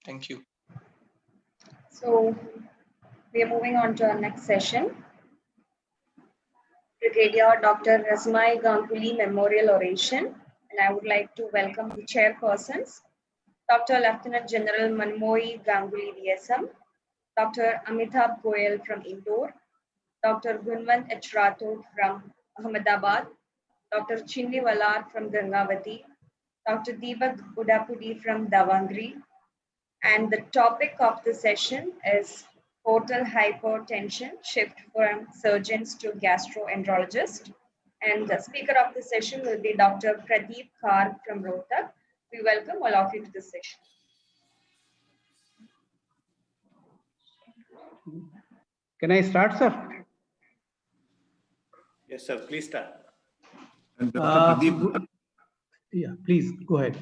Thank you. So we are moving on to our next session. Brigadier Dr. Rasmai Ganguly Memorial Oration, and I would like to welcome the chairpersons, Dr. Lieutenant General Manmohi Ganguly DSM, Dr. Amitabh Goyal from Indore, Dr. Gunwant H. Rathod from Ahmedabad, Dr. Chinni Valar from Gangavati, Dr. Deepak Udapudi from Davangri, and the topic of the session is portal hypertension, shift from surgeons to gastroenterologist. And the speaker of the session will be Dr. Pradeep Kar from Rohtak. We welcome all of you to the session. Can I start, sir? Yes, sir. Please start. And Dr. Pradeep. Yeah, please go ahead.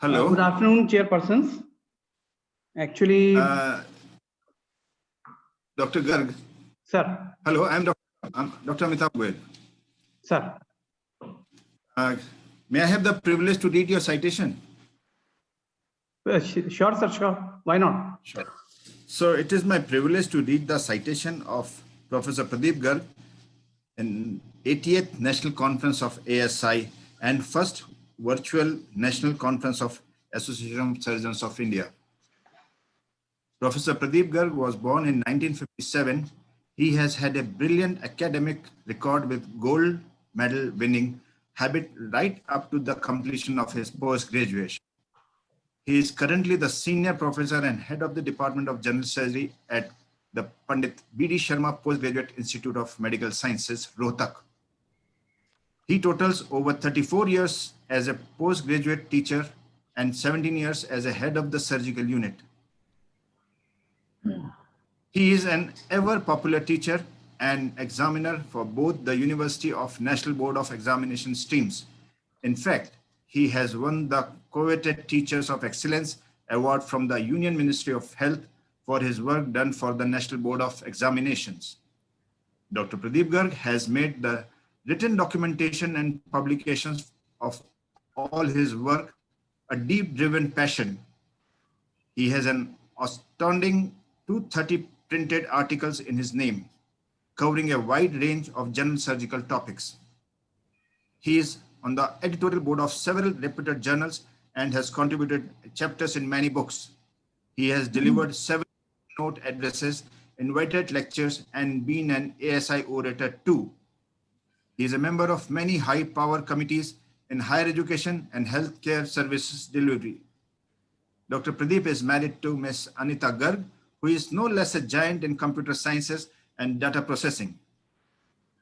Hello. Good afternoon, chairpersons. Actually, Dr. Garg. Sir. Hello, I'm Dr. Amitabh Goyal. Sir. May I have the privilege to read your citation? Sure, sir, sure. Why not? Sure. So it is my privilege to read the citation of Professor Pradeep Garg in 80th National Conference of ASI and first virtual National Conference of Association of Surgeons of India. Professor Pradeep Garg was born in 1957. He has had a brilliant academic record with gold medal winning habit right up to the completion of his post-graduation. He is currently the senior professor and head of the Department of General Surgery at the Pandit B.D. Sharma Postgraduate Institute of Medical Sciences, Rohtak. He totals over 34 years as a postgraduate teacher and 17 years as a head of the surgical unit. He is an ever popular teacher and examiner for both the University of National Board of Examination streams. In fact, he has won the coveted Teachers of Excellence Award from the Union Ministry of Health for his work done for the National Board of Examinations. Dr. Pradeep Garg has made the written documentation and publications of all his work a deep-driven passion. He has an astounding 230 printed articles in his name, covering a wide range of general surgical topics. He is on the editorial board of several reputed journals and has contributed chapters in many books. He has delivered several note addresses, invited lectures, and been an ASI orator too. He is a member of many high-power committees in higher education and healthcare services delivery. Dr. Pradeep is married to Ms. Anita Garg, who is no less a giant in computer sciences and data processing.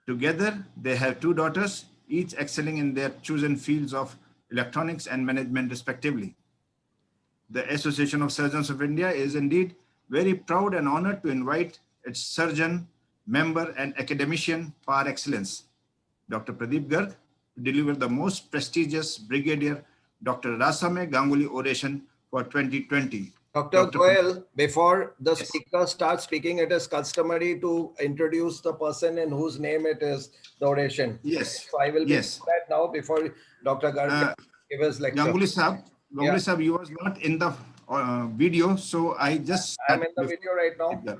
Together, they have two daughters, each excelling in their chosen fields of electronics and management respectively. The Association of Surgeons of India is indeed very proud and honored to invite its surgeon, member, and academician par excellence, Dr. Pradeep Garg, to deliver the most prestigious Brigadier Dr. Rasmai Ganguly Oration for 2020. Dr. Goyal, before the speaker starts speaking, it is customary to introduce the person in whose name it is the oration. Yes. So I will be that now before Dr. Garg give his lecture. Ganguly Sahab, you was not in the video, so I just... I'm in the video right now.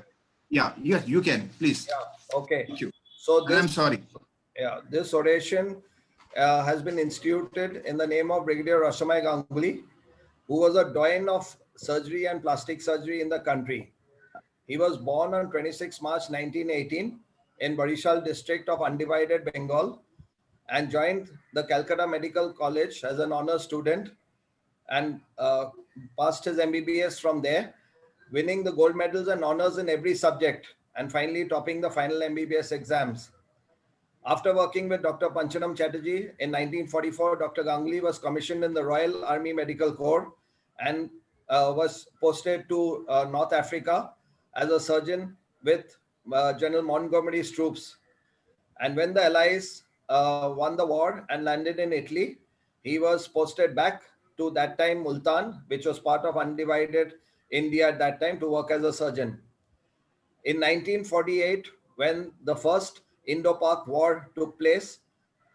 Yeah, yes, you can, please. Yeah, okay. Thank you. So this, I'm sorry. Yeah, this oration has been instituted in the name of Brigadier Rasmai Ganguly, who was a doyen of surgery and plastic surgery in the country. He was born on 26 March 1918 in Barishal district of Undivided Bengal and joined the Calcutta Medical College as an honor student and passed his MBBS from there, winning the gold medals and honors in every subject and finally topping the final MBBS exams. After working with Dr. Panchanam Chatterjee in 1944, Dr. Ganguly was commissioned in the Royal Army Medical Corps and was posted to North Africa as a surgeon with General Montgomery's troops. And when the Allies won the war and landed in Italy, he was posted back to that time Multan, which was part of Undivided India at that time, to work as a surgeon. In 1948, when the first Indo-Pak War took place,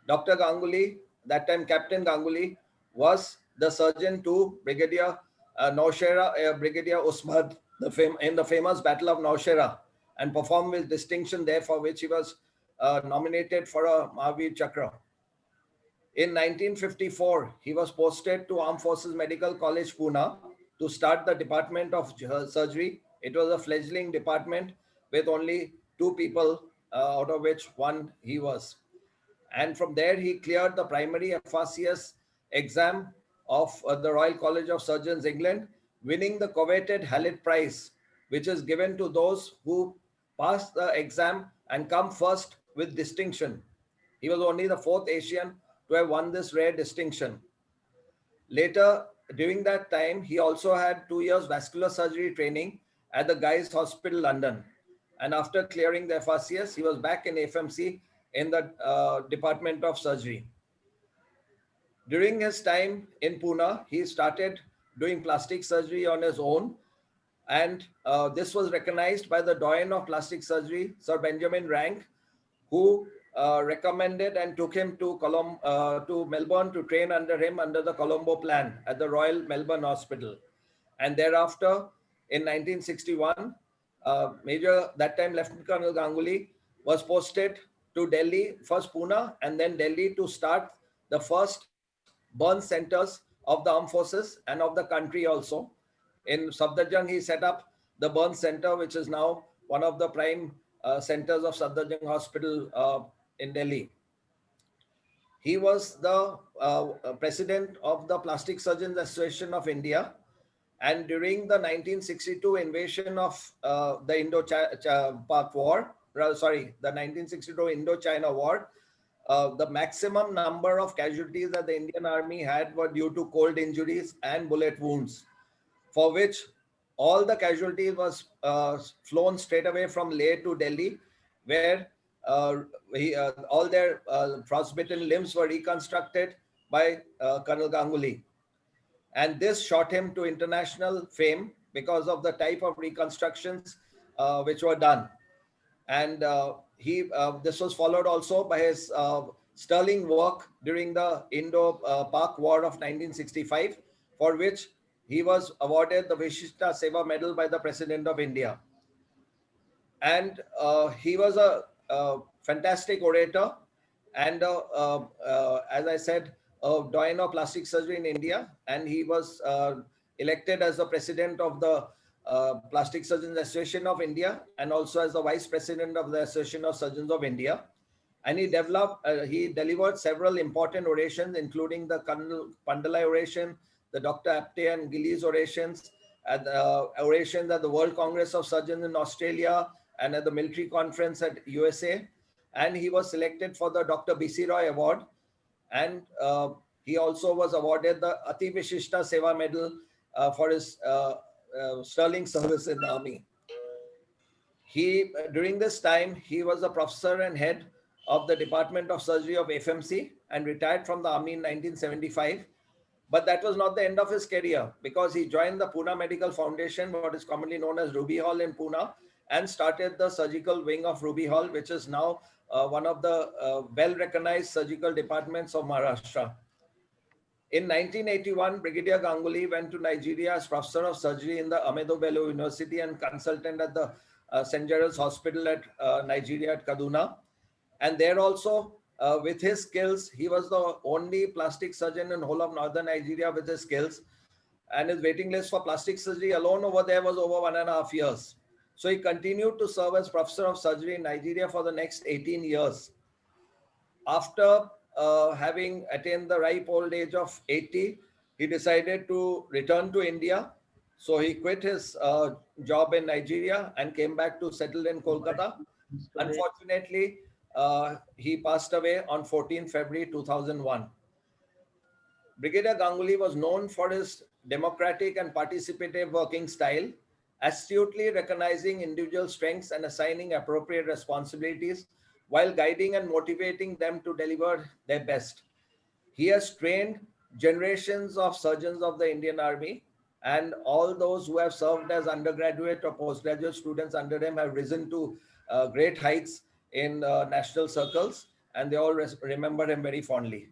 Dr. Ganguly, that time Captain Ganguly, was the surgeon to Brigadier Nowshera, Brigadier Usman, in the famous Battle of Nowshera, and performed with distinction there, for which he was nominated for a Mahavir Chakra. In 1954, he was posted to Armed Forces Medical College, Pune, to start the Department of Surgery. It was a fledgling department with only 2 people, out of which one he was. And from there, he cleared the primary FRCS exam of the Royal College of Surgeons, England, winning the coveted Hallett Prize, which is given to those who pass the exam and come first with distinction. He was only the 4th Asian to have won this rare distinction. Later, during that time, he also had 2 years vascular surgery training at the Guy's Hospital, London. And after clearing the FRCS, he was back in FMC in the Department of Surgery. During his time in Pune, he started doing plastic surgery on his own. And this was recognized by the doyen of plastic surgery, Sir Benjamin Rank, who recommended and took him to Melbourne to train under him under the Colombo plan at the Royal Melbourne Hospital. And thereafter, in 1961, Major, that time Lieutenant Colonel Ganguly, was posted to Delhi, first Pune and then Delhi, to start the first burn centers of the armed forces and of the country also. In Safdarjung, he set up the burn center, which is now one of the prime centers of Safdarjung Hospital in Delhi. He was the president of the Plastic Surgeons Association of India. And during the 1962 invasion of the Indo-Pak War, the 1962 Indo-China War, the maximum number of casualties that the Indian Army had were due to cold injuries and bullet wounds, for which all the casualties was flown straight away from Leh to Delhi, where all their frostbitten limbs were reconstructed by Colonel Ganguly. And this shot him to international fame because of the type of reconstructions which were done. And this was followed also by his sterling work during the Indo-Pak War of 1965, for which he was awarded the Vishishta Seva Medal by the President of India. And he was a fantastic orator and, as I said, a doyen of plastic surgery in India. And he was elected as the president of the Plastic Surgeons Association of India, and also as the vice president of the Association of Surgeons of India. And he delivered several important orations, including the Colonel Pandalai oration, the Dr. Apte and Gillies orations, and orations at the World Congress of Surgeons in Australia and at the military conference at USA. And he was selected for the Dr. B.C. Roy Award. And he also was awarded the Ati Vishishta Seva Medal for his sterling service in the army. During this time, he was a professor and head of the Department of Surgery of FMC and retired from the army in 1975. But that was not the end of his career, because he joined the Pune Medical Foundation, what is commonly known as Ruby Hall in Pune, and started the surgical wing of Ruby Hall, which is now one of the well-recognized surgical departments of Maharashtra. In 1981, Brigadier Ganguly went to Nigeria as professor of surgery in the Ahmadu Bello University and consultant at the St. Gerald's Hospital at Nigeria at Kaduna. And there also, with his skills, he was the only plastic surgeon in whole of northern Nigeria with his skills. And his waiting list for plastic surgery alone over there was over 1.5 years. So he continued to serve as professor of surgery in Nigeria for the next 18 years. After having attained the ripe old age of 80, he decided to return to India. So he quit his job in Nigeria and came back to settle in Kolkata. Unfortunately, he passed away on 14 February 2001. Brigadier Ganguly was known for his democratic and participative working style, astutely recognizing individual strengths and assigning appropriate responsibilities, while guiding and motivating them to deliver their best. He has trained generations of surgeons of the Indian Army, and all those who have served as undergraduate or postgraduate students under him have risen to great heights in national circles, and they all remember him very fondly.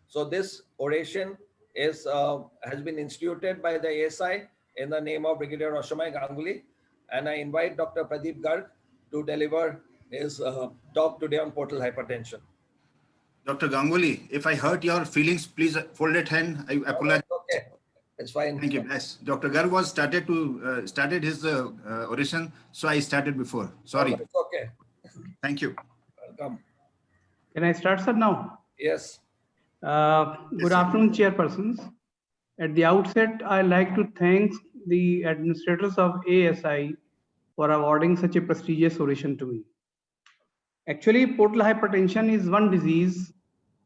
So this oration has been instituted by the ASI in the name of Brigadier Roshamai Ganguly. And I invite Dr. Pradeep Garg to deliver his talk today on portal hypertension. Dr. Ganguly, if I hurt your feelings, please folded hand. I apologize. Okay, it's fine. Thank you. Yes, Dr. Garg was started his oration, so I started before. Sorry. It's okay. Thank you. Welcome. Can I start, sir, now? Yes. Good afternoon, chairpersons. At the outset, I'd like to thank the administrators of ASI for awarding such a prestigious oration to me. Actually, portal hypertension is one disease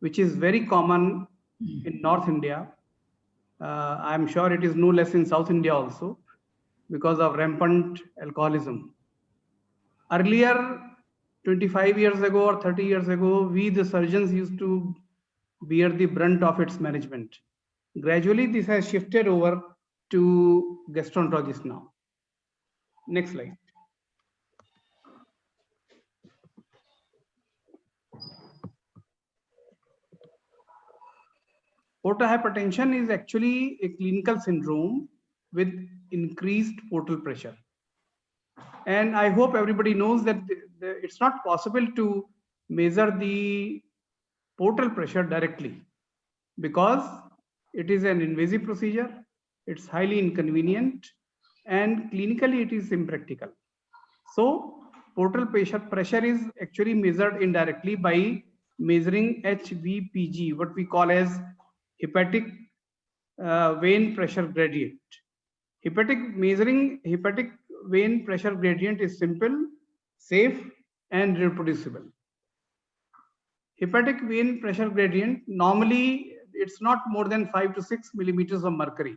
which is very common in North India. I'm sure it is no less in South India also because of rampant alcoholism. Earlier, 25 years ago or 30 years ago, we the surgeons used to bear the brunt of its management. Gradually, this has shifted over to gastroenterologists now. Next slide. Portal hypertension is actually a clinical syndrome with increased portal pressure. And I hope everybody knows that it's not possible to measure the portal pressure directly because it is an invasive procedure, it's highly inconvenient, and clinically it is impractical. So portal pressure is actually measured indirectly by measuring HVPG, what we call as hepatic vein pressure gradient. Measuring hepatic vein pressure gradient is simple, safe, and reproducible. Hepatic vein pressure gradient, normally it's not more than 5 to 6 millimeters of mercury.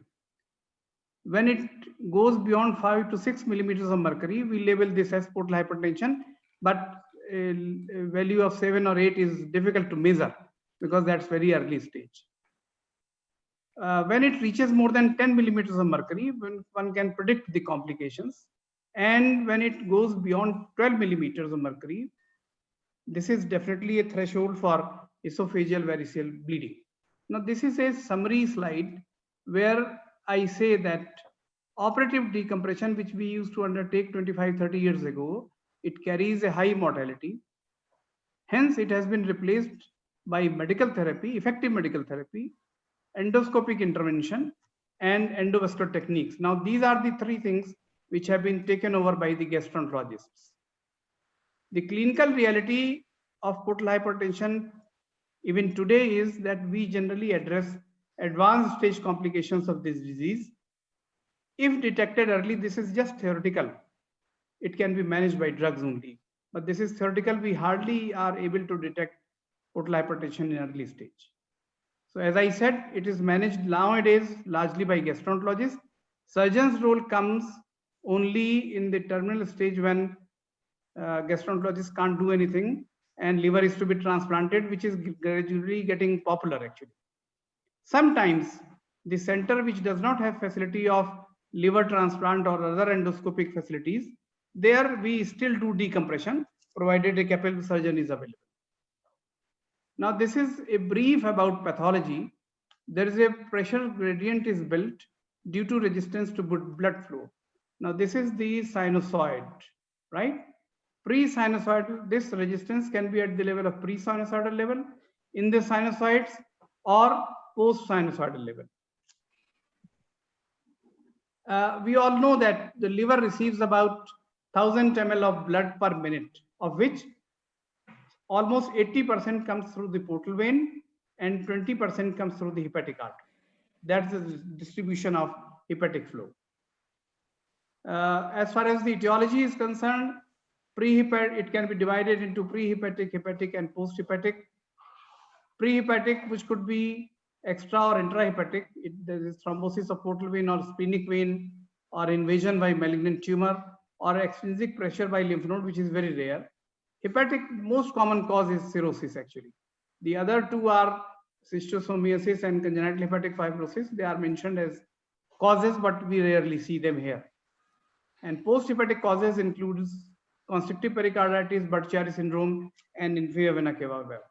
When it goes beyond 5 to 6 millimeters of mercury, we label this as portal hypertension, but a value of 7 or 8 is difficult to measure because that's very early stage. When it reaches more than 10 millimeters of mercury, when one can predict the complications, and when it goes beyond 12 millimeters of mercury, this is definitely a threshold for esophageal variceal bleeding. Now, this is a summary slide where I say that operative decompression, which we used to undertake 25-30 years ago, it carries a high mortality. Hence, it has been replaced by medical therapy, effective medical therapy, endoscopic intervention, and endovascular techniques. Now, these are the three things which have been taken over by the gastroenterologists. The clinical reality of portal hypertension even today is that we generally address advanced stage complications of this disease. If detected early, this is just theoretical. It can be managed by drugs only. But this is theoretical. We hardly are able to detect portal hypertension in early stage. So as I said, it is managed nowadays largely by gastroenterologists. Surgeon's role comes only in the terminal stage when gastroenterologists can't do anything and liver is to be transplanted, which is gradually getting popular actually. Sometimes the center which does not have facility of liver transplant or other endoscopic facilities, there we still do decompression provided a capable surgeon is available. Now this is a brief about pathology. There is a pressure gradient is built due to resistance to blood flow. Now this is the sinusoid, right? Pre-sinusoidal, this resistance can be at the level of pre-sinusoidal level, in the sinusoids, or post-sinusoidal level. We all know that the liver receives about 1000 ml of blood per minute, of which almost 80% comes through the portal vein and 20% comes through the hepatic artery. That's the distribution of hepatic flow. As far as the etiology is concerned, prehepatic, it can be divided into prehepatic, hepatic, and posthepatic. Prehepatic, which could be extra or intrahepatic, there is thrombosis of portal vein or splenic vein, or invasion by malignant tumor, or extrinsic pressure by lymph node, which is very rare. Hepatic, most common cause is cirrhosis actually. The other two are schistosomiasis and congenital hepatic fibrosis. They are mentioned as causes, but we rarely see them here. And post-hepatic causes includes constrictive pericarditis, Budd-Chiari syndrome, and inferior vena cava valve.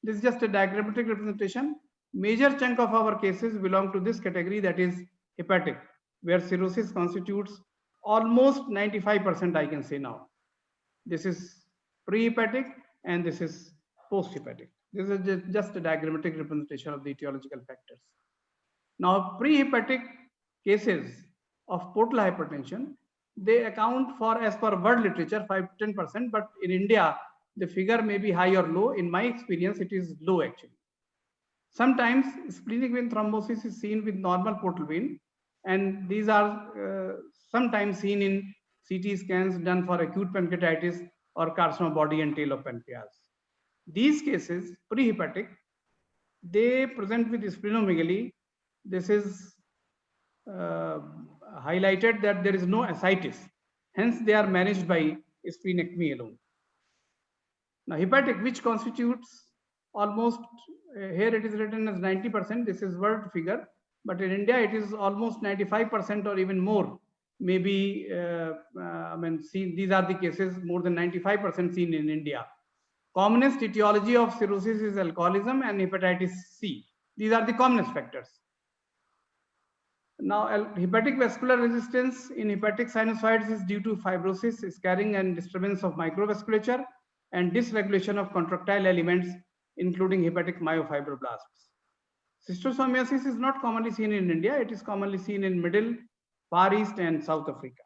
This is just a diagrammatic representation. Major chunk of our cases belong to this category, that is hepatic, where cirrhosis constitutes almost 95%, I can say now. This is pre-hepatic and this is post-hepatic. This is just a diagrammatic representation of the etiological factors. Now, pre-hepatic cases of portal hypertension, they account for, as per world literature, 5 to 10%, but in India, the figure may be high or low. In my experience, it is low actually. Sometimes splenic vein thrombosis is seen with normal portal vein, and these are sometimes seen in CT scans done for acute pancreatitis or carcinoma body and tail of pancreas. These cases, pre-hepatic, they present with splenomegaly. This is highlighted that there is no ascites. Hence, they are managed by splenectomy alone. Now, hepatic, which constitutes almost, here it is written as 90%, this is world figure, but in India it is almost 95% or even more. Maybe, these are the cases, more than 95% seen in India. Commonest etiology of cirrhosis is alcoholism and hepatitis C. These are the commonest factors. Now, hepatic vascular resistance in hepatic sinusoids is due to fibrosis, scarring, and disturbance of microvasculature and dysregulation of contractile elements, including hepatic myofibroblasts. Schistosomiasis is not commonly seen in India. It is commonly seen in Middle, Far East, and South Africa.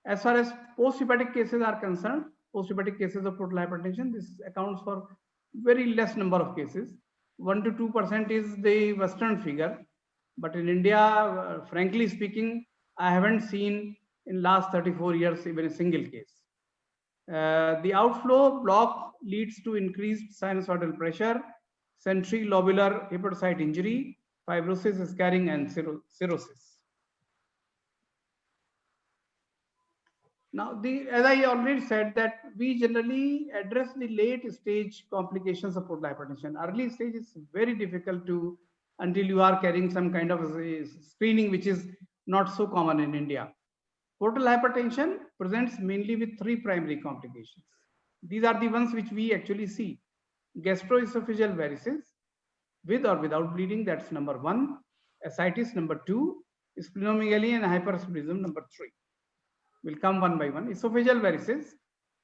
As far as post-hepatic cases are concerned, post-hepatic cases of portal hypertension, this accounts for very less number of cases. 1 to 2% is the Western figure. But in India, frankly speaking, I haven't seen in last 34 years even a single case. The outflow block leads to increased sinusoidal pressure, centrilobular hepatocyte injury, fibrosis, scarring, and cirrhosis. Now, as I already said, that we generally address the late stage complications of portal hypertension. Early stage is very difficult to, until you are carrying some kind of screening, which is not so common in India. Portal hypertension presents mainly with 3 primary complications. These are the ones which we actually see. Gastroesophageal varices, with or without bleeding, that's number 1. Ascites, number 2. Splenomegaly and hypersplenism, number 3. We'll come one by one. Esophageal varices,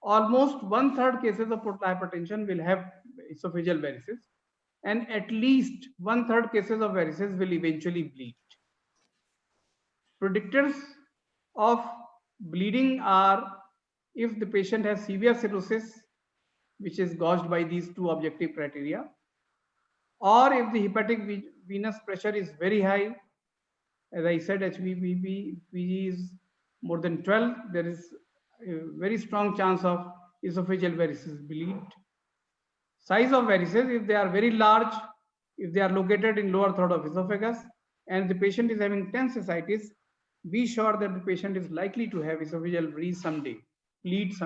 almost 1/3 cases of portal hypertension will have esophageal varices, and at least 1/3 cases of varices will eventually bleed. Predictors of bleeding are if the patient has severe cirrhosis, which is gauged by these 2 objective criteria, or if the hepatic venous pressure is very high. As I said, HbPG is more than 12, there is a very strong chance of esophageal varices bleed. Size of varices, if they are very large, if they are located in lower third of esophagus, and the patient is having tense ascites, be sure that the patient is likely to have esophageal bleed someday. These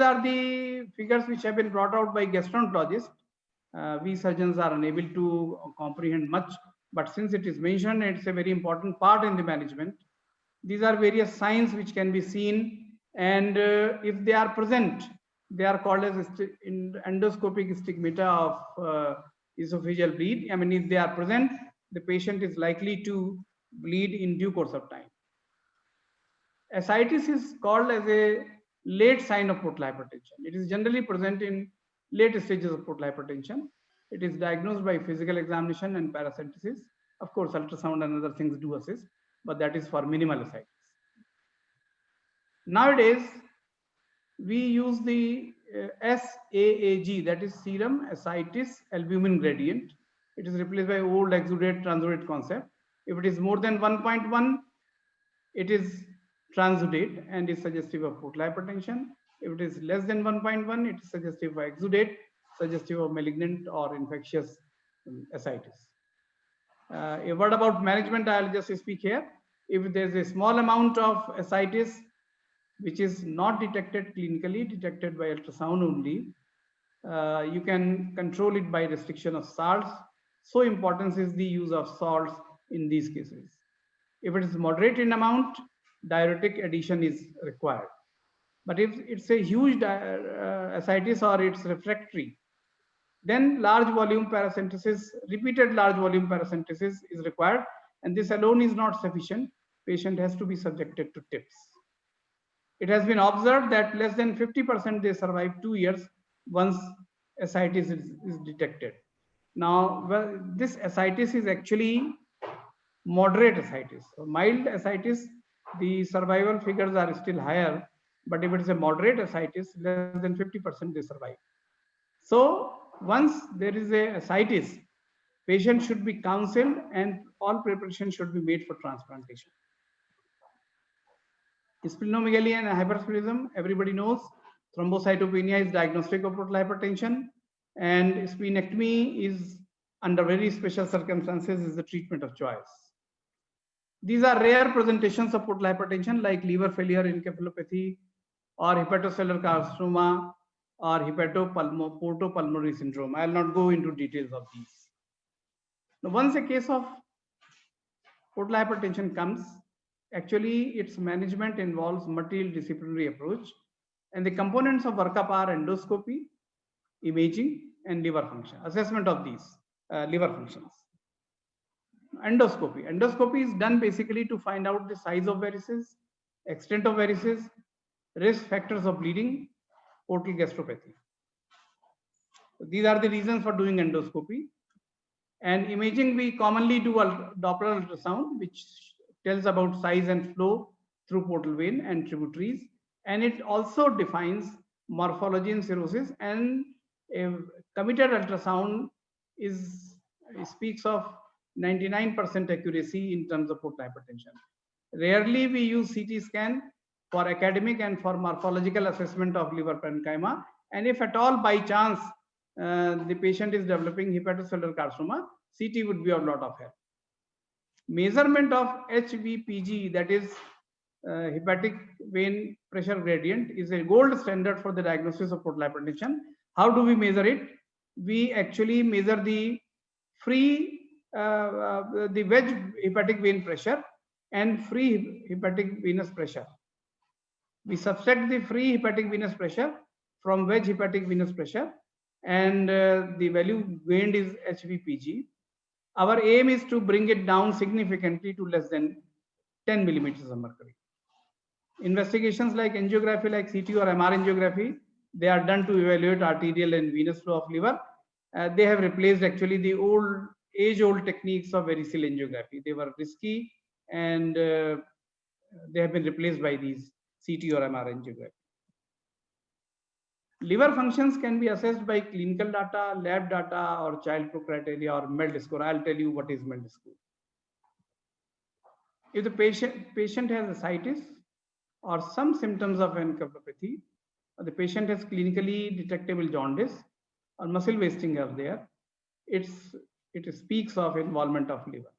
are the figures which have been brought out by gastroenterologists. We surgeons are unable to comprehend much, but since it is mentioned, it's a very important part in the management. These are various signs which can be seen, and if they are present, they are called as endoscopic stigmata of esophageal bleed. I mean, if they are present, the patient is likely to bleed in due course of time. Ascites is called as a late sign of portal hypertension. It is generally present in late stages of portal hypertension. It is diagnosed by physical examination and paracentesis. Of course, ultrasound and other things do assist, but that is for minimal ascites. Nowadays, we use the SAAG, that is serum ascites albumin gradient. It is replaced by old exudate transudate concept. If it is more than 1.1, it is transudate and is suggestive of portal hypertension. If it is less than 1.1, it is suggestive of exudate, suggestive of malignant or infectious ascites. A word about management, I'll just speak here. If there's a small amount of ascites which is not detected clinically, detected by ultrasound only, you can control it by restriction of salts. So important is the use of salts in these cases. If it is moderate in amount, diuretic addition is required. But if it's a huge ascites or it's refractory, then large volume paracentesis, repeated large volume paracentesis is required, and this alone is not sufficient. Patient has to be subjected to TIPS. It has been observed that less than 50% they survive 2 years once ascites is detected. Now, well, this ascites is actually moderate ascites. So mild ascites, the survival figures are still higher, but if it is a moderate ascites, less than 50% they survive. So once there is a ascites, patient should be counseled and all preparation should be made for transplantation. Splenomegaly and hypersplenism, everybody knows. Thrombocytopenia is diagnostic of portal hypertension, and splenectomy is, under very special circumstances, is the treatment of choice. These are rare presentations of portal hypertension like liver failure, encephalopathy, or hepatocellular carcinoma, or portopulmonary syndrome. I will not go into details of these. Now, once a case of portal hypertension comes, actually its management involves multidisciplinary approach, and the components of workup are endoscopy, imaging, and liver function, assessment of these liver functions. Endoscopy is done basically to find out the size of varices, extent of varices, risk factors of bleeding, portal gastropathy. These are the reasons for doing endoscopy. And imaging, we commonly do a Doppler ultrasound, which tells about size and flow through portal vein and tributaries. And it also defines morphology and cirrhosis. And a committed ultrasound speaks of 99% accuracy in terms of portal hypertension. Rarely we use CT scan for academic and for morphological assessment of liver parenchyma. And if at all by chance the patient is developing hepatocellular carcinoma, CT would be of lot of help. Measurement of HVPG, that is hepatic vein pressure gradient, is a gold standard for the diagnosis of portal hypertension. How do we measure it? We actually measure the free, the wedge hepatic vein pressure and free hepatic venous pressure. We subtract the free hepatic venous pressure from wedge hepatic venous pressure, and the value gained is HVPG. Our aim is to bring it down significantly to less than 10 millimeters of mercury. Investigations like angiography, like CT or MR angiography, they are done to evaluate arterial and venous flow of liver. They have replaced actually the age-old techniques of variceal angiography. They were risky, and they have been replaced by these CT or MR angiography. Liver functions can be assessed by clinical data, lab data, or Child-Pugh criteria, or MELD score. I'll tell you what is MELD score. If the patient has ascites or some symptoms of encephalopathy, or the patient has clinically detectable jaundice or muscle wasting are there, it speaks of involvement of liver.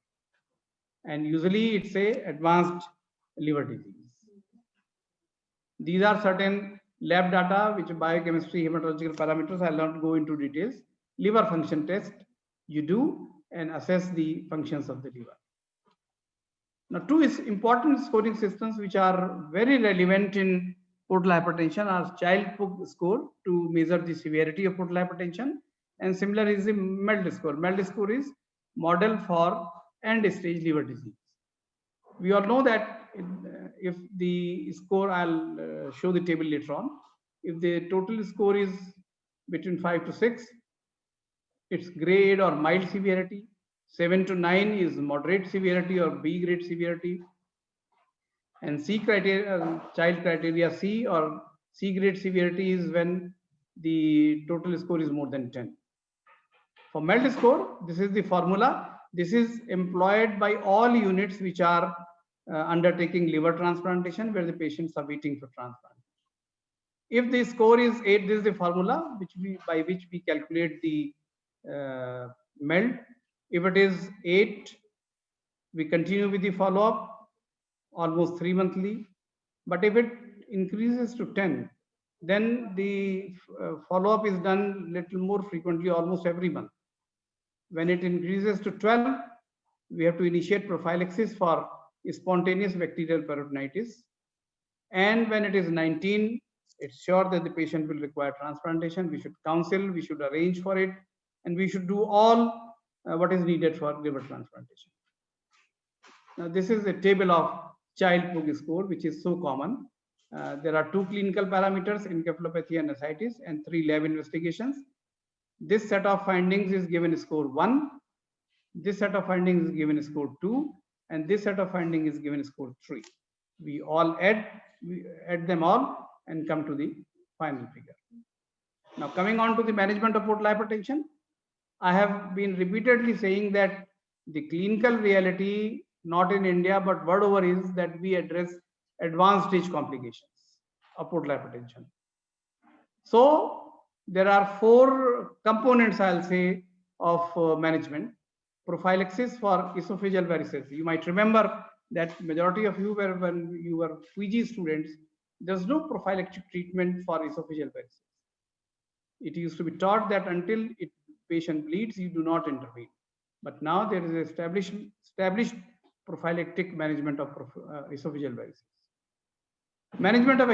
And usually it's a advanced liver disease. These are certain lab data, which biochemistry, hematological parameters. I'll not go into details. Liver function test you do and assess the functions of the liver. Now, two important scoring systems which are very relevant in portal hypertension are Child-Pugh score to measure the severity of portal hypertension, and similar is the MELD score. MELD score is model for end-stage liver disease. We all know that if the score, I'll show the table later on, if the total score is between 5 to 6, it's grade or mild severity. 7 to 9 is moderate severity or B grade severity. And C criteria, child criteria C or C grade severity is when the total score is more than 10. For MELD score, this is the formula. This is employed by all units which are undertaking liver transplantation, where the patients are waiting for transplant. If the score is 8, this is the formula by which we calculate the MELD. If it is 8, we continue with the follow-up almost 3 monthly. But if it increases to 10, then the follow-up is done little more frequently, almost every month. When it increases to 12, we have to initiate prophylaxis for spontaneous bacterial peritonitis. And when it is 19, it's sure that the patient will require transplantation. We should counsel, we should arrange for it, and we should do all what is needed for liver transplantation. Now, this is a table of child PUG score, which is so common. There are 2 clinical parameters, encephalopathy and ascites, and 3 lab investigations. This set of findings is given score 1. This set of findings is given score 2, and this set of findings is given score 3. We add them all and come to the final figure. Now, coming on to the management of portal hypertension, I have been repeatedly saying that the clinical reality, not in India, but world over, is that we address advanced stage complications of portal hypertension. So there are 4 components, I'll say, of management. Prophylaxis for esophageal varices. You might remember that majority of you were, when you were PG students, there's no prophylactic treatment for esophageal varices. It used to be taught that until patient bleeds, you do not intervene. But now there is established prophylactic management of esophageal varices. Management of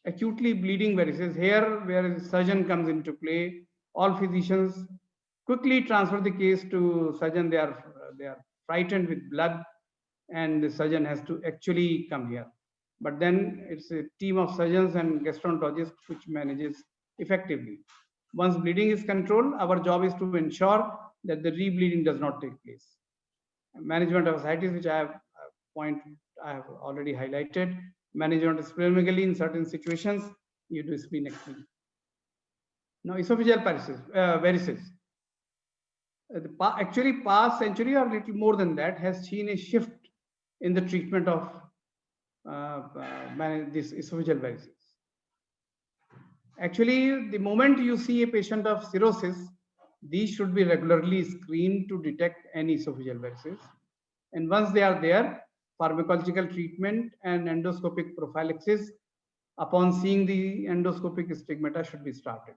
acutely bleeding varices. Here, where a surgeon comes into play, all physicians quickly transfer the case to surgeon. They are frightened with blood, and the surgeon has to actually come here. But then it's a team of surgeons and gastroenterologists which manages effectively. Once bleeding is controlled, our job is to ensure that the rebleeding does not take place. Management of ascites, which I have already highlighted. Management of splenomegaly in certain situations, you do splenectomy. Now, esophageal varices. Actually, past century or little more than that has seen a shift in the treatment of this esophageal varices. Actually, the moment you see a patient of cirrhosis, these should be regularly screened to detect any esophageal varices. And once they are there, pharmacological treatment and endoscopic prophylaxis upon seeing the endoscopic stigmata should be started.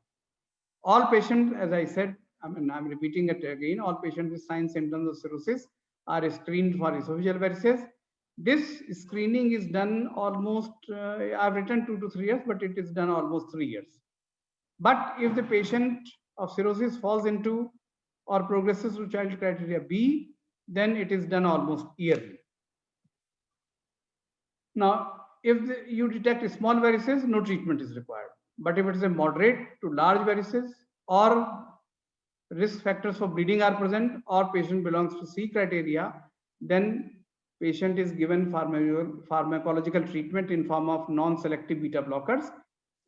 All patients, as I said, I'm repeating it again, all patients with signs and symptoms of cirrhosis are screened for esophageal varices. This screening is done almost, I've written 2 to 3 years, but it is done almost 3 years. But if the patient of cirrhosis falls into or progresses to child criteria B, then it is done almost yearly. Now, if you detect small varices, no treatment is required. But if it is a moderate to large varices, or risk factors for bleeding are present, or patient belongs to C criteria, then patient is given pharmacological treatment in form of non-selective beta blockers.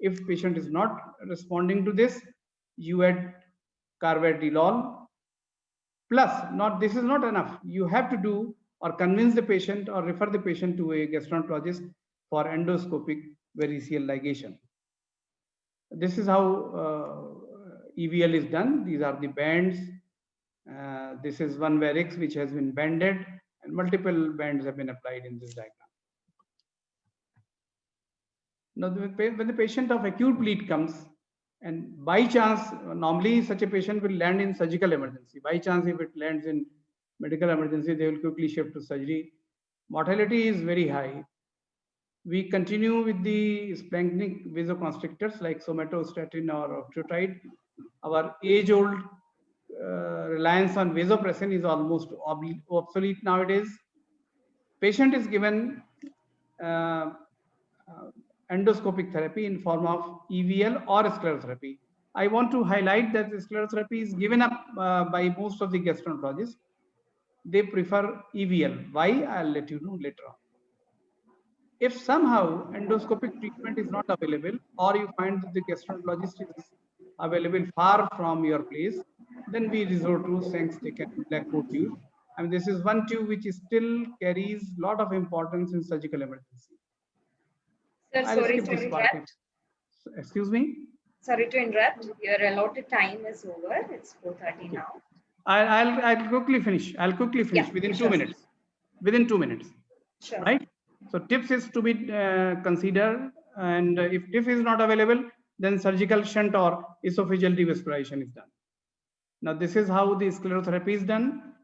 If patient is not responding to this, you add carvedilol. Plus, this is not enough. You have to do or convince the patient or refer the patient to a gastroenterologist for endoscopic variceal ligation. This is how EVL is done. These are the bands. This is one varix which has been banded, and multiple bands have been applied in this diagram. Now, when the patient of acute bleed comes, and by chance, normally such a patient will land in surgical emergency. By chance, if it lands in medical emergency, they will quickly shift to surgery. Mortality is very high. We continue with the splanchnic vasoconstrictors like somatostatin or octreotide. Our age-old reliance on vasopressin is almost obsolete nowadays. Patient is given endoscopic therapy in form of EVL or sclerotherapy. I want to highlight that the sclerotherapy is given up by most of the gastroenterologists. They prefer EVL. Why? I'll let you know later on. If somehow endoscopic treatment is not available, or you find that the gastroenterologist is available far from your place, then we resort to Sang's-Stick and Blackmore tube. And this is one tube which still carries a lot of importance in surgical emergency. Sir, sorry to interrupt. Excuse me? Sorry to interrupt. Your allotted time is over. It's 4:30 now. I'll quickly finish. Within 2 minutes. Within 2 minutes. Sure. Right? So TIPS is to be considered, and if TIPS is not available, then surgical shunt or esophageal devascularization is done. Now this is how the sclerotherapy is done,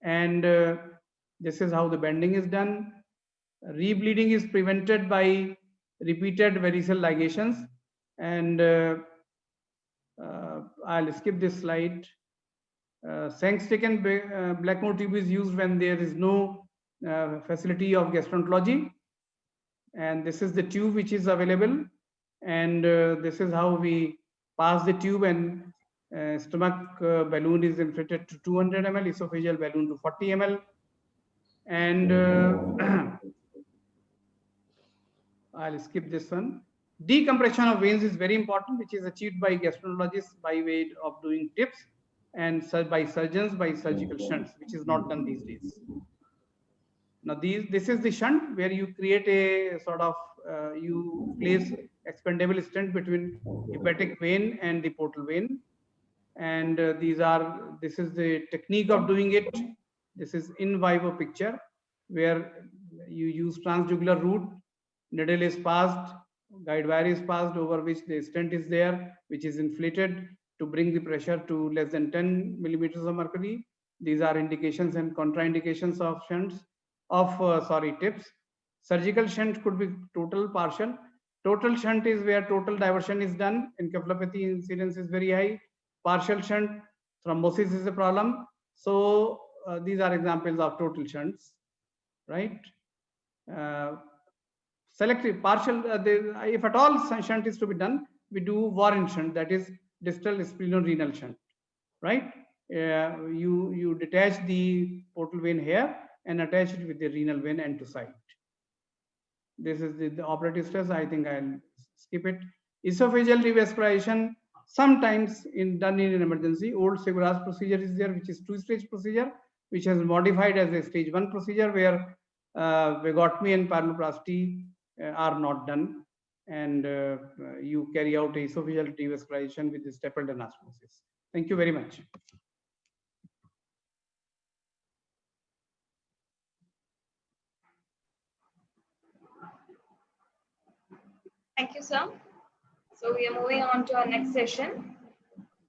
and this is how the bending is done. Rebleeding is prevented by repeated varicose ligations. And I'll skip this slide. Sangstaken Blackmore tube is used when there is no facility of gastroenterology. And this is the tube which is available. And this is how we pass the tube, and stomach balloon is inflated to 200 ml, esophageal balloon to 40 ml. And I'll skip this one. Decompression of veins is very important, which is achieved by gastroenterologists by way of doing tips, and by surgeons by surgical shunts, which is not done these days. Now this is the shunt where you create a sort of, you place expandable stent between hepatic vein and the portal vein. And this is the technique of doing it. This is in vivo picture where you use transjugular route, needle is passed, guide wire is passed, over which the stent is there, which is inflated to bring the pressure to less than 10 millimeters of mercury. These are indications and contraindications of shunts, of tips. Surgical shunt could be total, partial. Total shunt is where total diversion is done. Encephalopathy incidence is very high. Partial shunt, thrombosis is a problem. So these are examples of total shunts, right? Selective, partial, if at all shunt is to be done, we do Warren shunt, that is distal splenorenal shunt, right? You detach the portal vein here and attach it with the renal vein end to side. This is the operative stress. I think I'll skip it. Esophageal revascularization, sometimes done in an emergency. Old Seguras procedure is there, which is 2-stage procedure, which has modified as a stage 1 procedure, where vagotomy and pyeloplasty are not done, and you carry out esophageal revascularization with the stapled anastomosis. Thank you very much. Thank you, sir. So we are moving on to our next session.